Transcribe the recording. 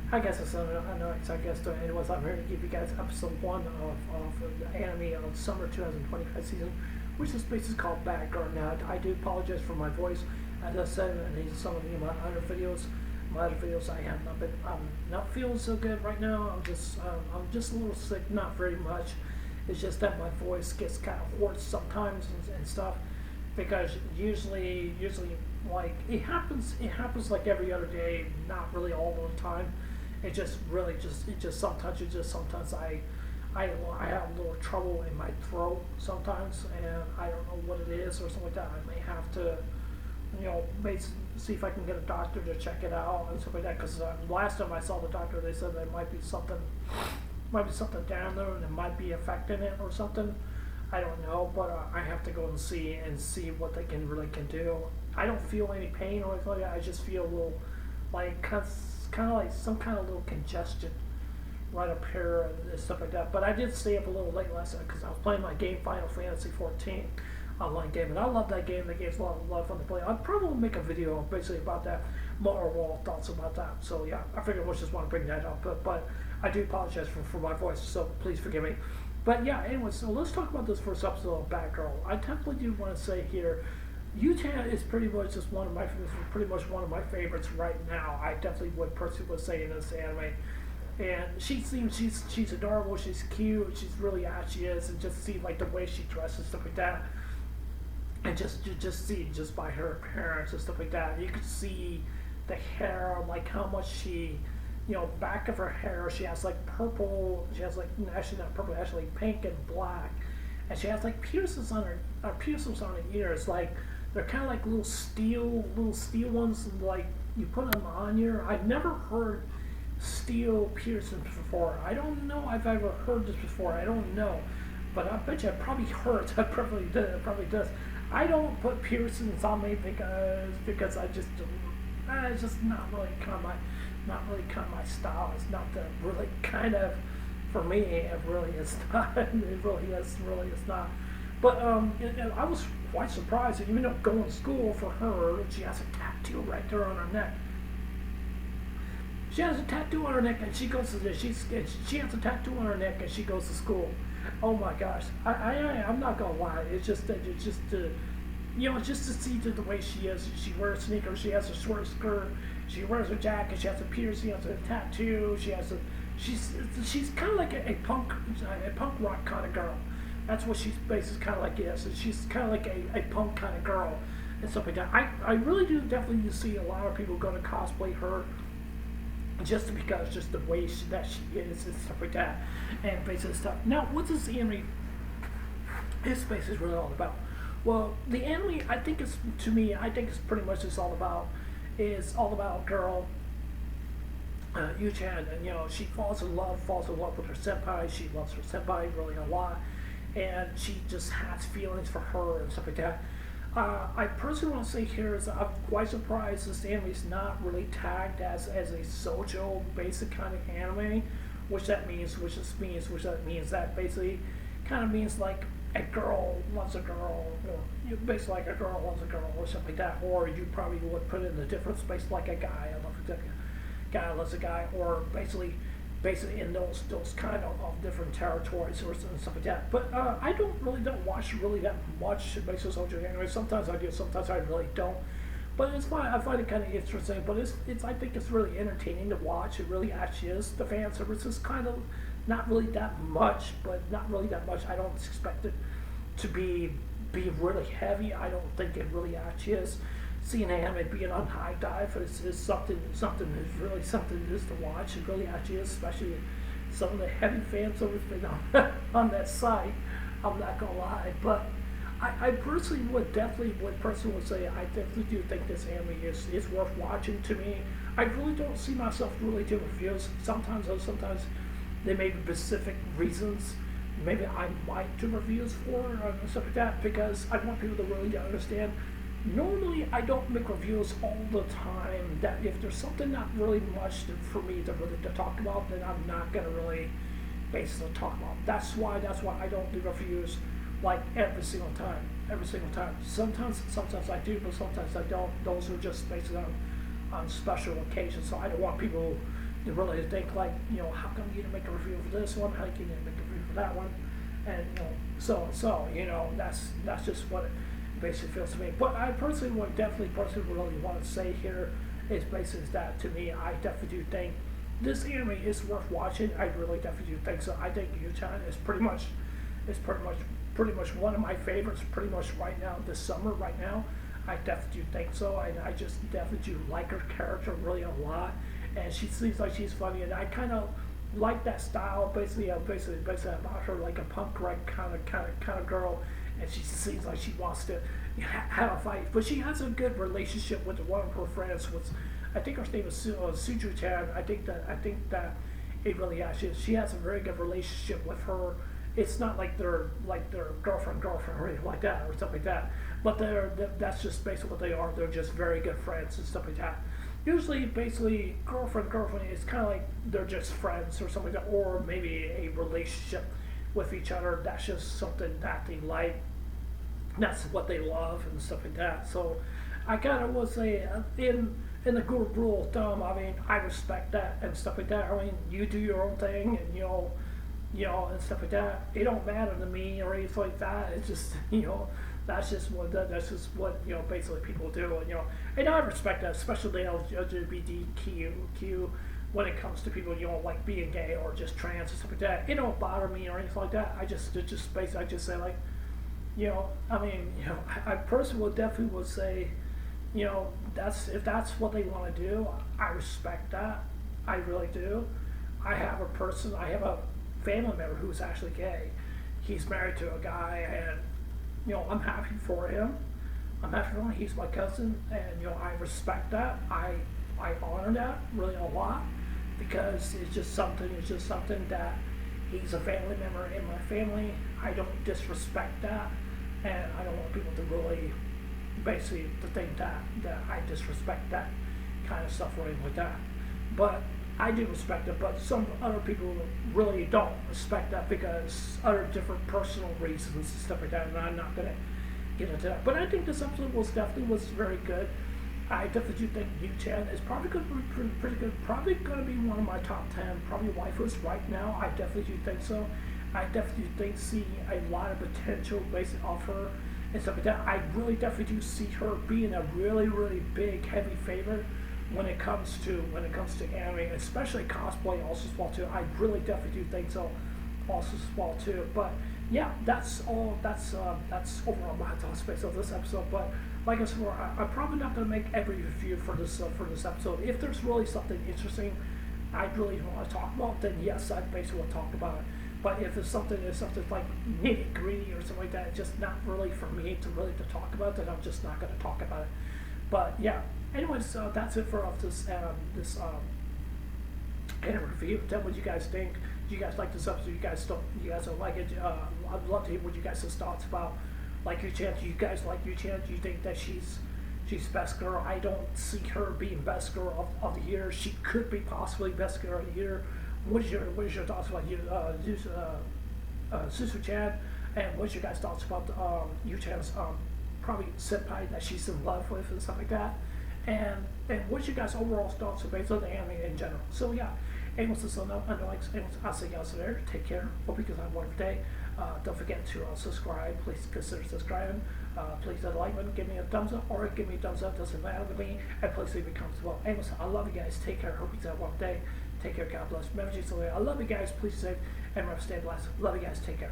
Hi guys, it's another exciting guest. Anyways, I'm here to give you guys episode 1 of the anime of summer 2025 season, which is basically called Bad Girl. Now, I do apologize for my voice. As I said in some of my other videos, I have not been, I'm not feeling so good right now. I'm just a little sick, not very much. It's just that my voice gets kind of hoarse sometimes and stuff, because usually like it happens like every other day, not really all the time. Sometimes I have a little trouble in my throat sometimes, and I don't know what it is or something like that. I may have to, see if I can get a doctor to check it out and stuff like that. Because last time I saw the doctor, they said there might be something down there, and it might be affecting it or something. I don't know, but I have to go and see what they can do. I don't feel any pain or anything like that. I just feel a little like kind of like some kind of little congestion right up here and stuff like that. But I did stay up a little late last night because I was playing my game Final Fantasy 14 online game, and I love that game. The game's a lot of fun to play. I'll probably make a video basically about that, more overall thoughts about that. So yeah, I figured I just want to bring that up. But I do apologize for my voice, so please forgive me. But yeah, anyway, so let's talk about this first episode of Bad Girl. I definitely do want to say here, Yutan is pretty much just one of my favorites right now. I definitely would say in this anime. And she's adorable, she's cute, she's really as she is, and just see like the way she dresses and stuff like that. And just by her appearance and stuff like that, you could see the hair, like how much she, back of her hair, she has like purple, she has like, actually not purple, actually pink and black, and she has like piercings on her ears, like they're kind of like little steel ones, like you put them on your. I've never heard steel piercings before. I don't know if I've ever heard this before. I don't know, but I bet you it probably hurts. It probably does. I don't put piercings on me because it's just not really kind of my style. It's not the really kind of, for me. It really is not. It really is not. But I was quite surprised that even though going to school for her, she has a tattoo right there on her neck. She has a tattoo on her neck, and she goes to she has a tattoo on her neck, and she goes to school. Oh my gosh, I'm not gonna lie. It's just just to see the way she is. She wears sneakers. She has a short skirt. She wears a jacket. She has a piercing. She has a tattoo. She's kind of like a punk rock kind of girl. That's what she's basically kind of like is. She's kind of like a punk kind of girl and stuff like that. I really do definitely see a lot of people going to cosplay her just because just the way that she is and stuff like that, and basically stuff. Now, what this anime is basically really all about? Well, the anime, I think it's pretty much just all about girl Yu-chan, and she falls in love with her senpai. She loves her senpai really a lot, and she just has feelings for her and stuff like that. I personally want to say here is I'm quite surprised this anime is not really tagged as a shoujo basic kind of anime, which that means that basically kind of means like a girl loves a girl, basically like a girl loves a girl or something like that, or you probably would put it in a different space like a guy loves a guy, or basically in those kind of different territories or stuff like that. But I don't watch really that much basic shoujo anime. Sometimes I do, sometimes I really don't. But it's fine. I find it kind of interesting. But I think it's really entertaining to watch. It really actually is. The fan service is kind of not really that much, but not really that much. I don't expect it to be really heavy. I don't think it really actually is. Seeing anime being on high dive is something is really something it is to watch. It really actually is, especially some of the heavy fans over on that site. I'm not gonna lie, but I personally would say I definitely do think this anime is worth watching. To me, I really don't see myself really doing reviews. Sometimes there may be specific reasons. Maybe I might do reviews for stuff like that, because I want people to really understand. Normally, I don't make reviews all the time. That if there's something not really much for me to talk about, then I'm not gonna really basically talk about. That's why I don't do reviews like every single time. Sometimes I do, but sometimes I don't. Those are just basically on special occasions. So I don't want people, you really think like, how come you didn't make a review for this one? How come you didn't make a review for that one? And so that's just what it basically feels to me. But I personally really want to say here is basically that to me, I definitely do think this anime is worth watching. I really definitely do think so. I think Yu-chan is pretty much one of my favorites. Pretty much right now this summer. Right now, I definitely do think so. And I just definitely do like her character really a lot. And she seems like she's funny, and I kind of like that style. Basically about her like a punk rock kind of girl, and she seems like she wants to have a fight. But she has a good relationship with one of her friends. With I think her name is Suju-chan. I think that it really actually she has a very good relationship with her. It's not like they're girlfriend or anything like that or stuff like that. But that's just basically what they are. They're just very good friends and stuff like that. Usually, basically, girlfriend, it's kind of like they're just friends or something like that, or maybe a relationship with each other. That's just something that they like. That's what they love and stuff like that. So, I kind of would say in the good rule of thumb, I mean, I respect that and stuff like that. I mean, you do your own thing, and and stuff like that. It don't matter to me or anything like that. It's just that's just what basically people do, and I respect that, especially the LGBTQ when it comes to people like being gay or just trans or stuff like that. It don't bother me or anything like that. I just basically I just say like, I mean, I personally would say, that's if that's what they want to do, I respect that. I really do. I have a family member who's actually gay. He's married to a guy, and I'm happy for him. He's my cousin, and I respect that. I honor that really a lot because it's just something that he's a family member in my family. I don't disrespect that, and I don't want people to really basically to think that I disrespect that kind of stuff or anything like that. But I do respect it, but some other people really don't respect that because other different personal reasons and stuff like that, and I'm not going to get into that. But I think this episode was very good. I definitely do think Yu-chan is probably going to be pretty good. Probably going to be one of my top 10, probably waifus right now. I definitely do think so. I definitely do see a lot of potential based off her and stuff like that. I really definitely do see her being a really, really big, heavy favorite when it comes to anime, especially cosplay also as well too. I really definitely do think so also as well too. But yeah, that's overall my thoughts based on this episode. But like I said, I'm probably not going to make every review for this episode. If there's really something interesting I really want to talk about, then yes, I basically will talk about it. But if it's something like nitty gritty or something like that, it's just not really for me to talk about, then I'm just not going to talk about it. But yeah, anyways, that's it for this anime review. Tell me what you guys think. Do you guys like this episode? You guys don't like it? I'd love to hear what you guys' thoughts about like Yu-chan. Do you guys like Yu-chan? Do you think that she's best girl? I don't see her being best girl of the year. She could be possibly best girl of the year. What is your thoughts about Susu-chan? And what's your guys' thoughts about Yu-chan's probably senpai that she's in love with and stuff like that? And what's your guys' overall thoughts based on the anime in general? So yeah, anyways, I'll see you guys later. Take care. Hope you guys have a wonderful day. Don't forget to subscribe. Please consider subscribing. Please hit a like button, give me a thumbs up, or give me a thumbs up. Doesn't matter to me. And please leave a comment as well. Anyways, I love you guys. Take care. Hope you guys have a wonderful day. Take care. God bless. Remember, I love you guys. Please stay safe and remember, stay blessed. Love you guys. Take care.